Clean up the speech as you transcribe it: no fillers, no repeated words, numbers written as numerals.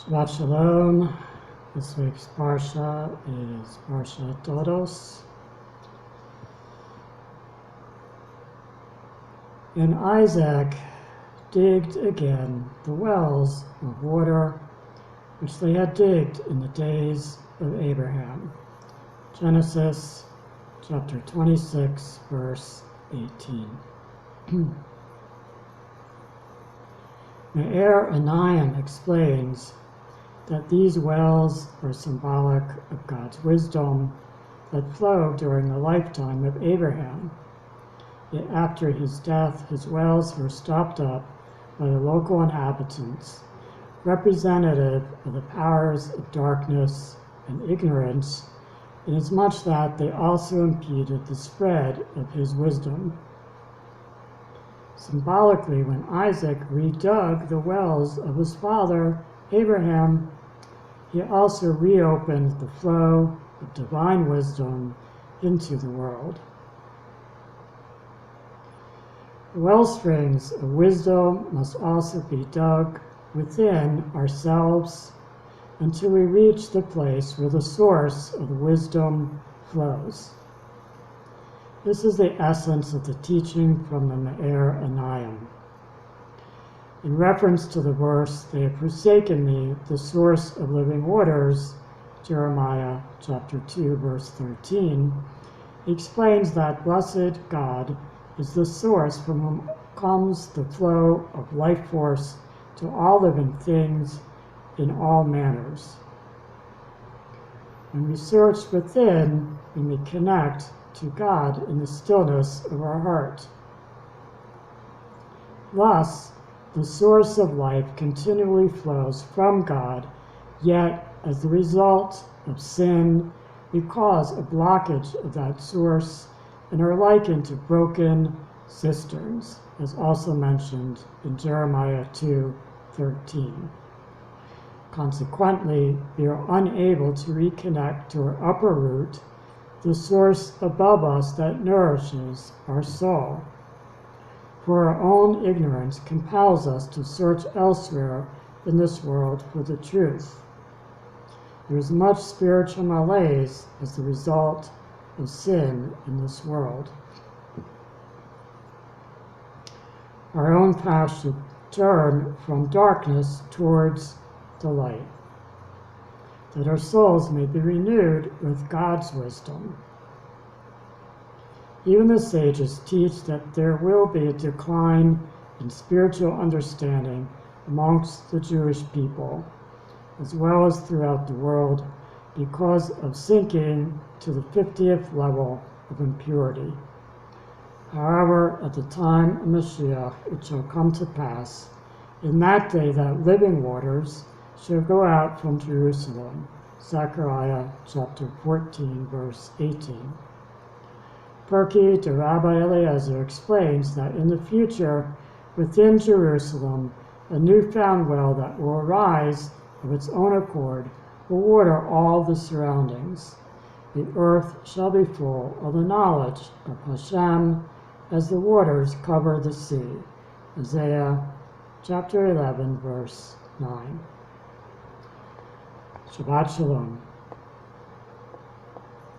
Shabbat Shalom. This week's parsha is parasha Toldos. And Isaac digged again the wells of water which they had digged in the days of Abraham. Genesis chapter 26, verse 18. Me'er Anayim explains that these wells are symbolic of God's wisdom that flowed during the lifetime of Abraham. Yet after his death, his wells were stopped up by the local inhabitants, representative of the powers of darkness and ignorance, inasmuch that they also impeded the spread of his wisdom. Symbolically, when Isaac redug the wells of his father Abraham, he also reopened the flow of divine wisdom into the world. The wellsprings of wisdom must also be dug within ourselves until we reach the place where the source of the wisdom flows. This is the essence of the teaching from the Me'er Anayim. In reference to the verse, "They have forsaken me, the source of living waters," Jeremiah chapter 2, verse 13, he explains that blessed God is the source from whom comes the flow of life force to all living things in all manners. When we search within, we may connect to God in the stillness of our heart. Thus, the source of life continually flows from God, yet as the result of sin, we cause a blockage of that source and are likened to broken cisterns, as also mentioned in Jeremiah 2:13. Consequently, we are unable to reconnect to our upper root, the source above us that nourishes our soul. For our own ignorance compels us to search elsewhere in this world for the truth. There is much spiritual malaise as the result of sin in this world. Our own path should turn from darkness towards the light, that our souls may be renewed with God's wisdom. Even the sages teach that there will be a decline in spiritual understanding amongst the Jewish people, as well as throughout the world, because of sinking to the 50th level of impurity. However, at the time of Mashiach, it shall come to pass, in that day, that living waters shall go out from Jerusalem. Zechariah chapter 14, verse 18. Perky to Rabbi Eliezer explains that in the future, within Jerusalem, a newfound well that will arise of its own accord will water all the surroundings. The earth shall be full of the knowledge of Hashem as the waters cover the sea. Isaiah chapter 11, verse 9. Shabbat Shalom.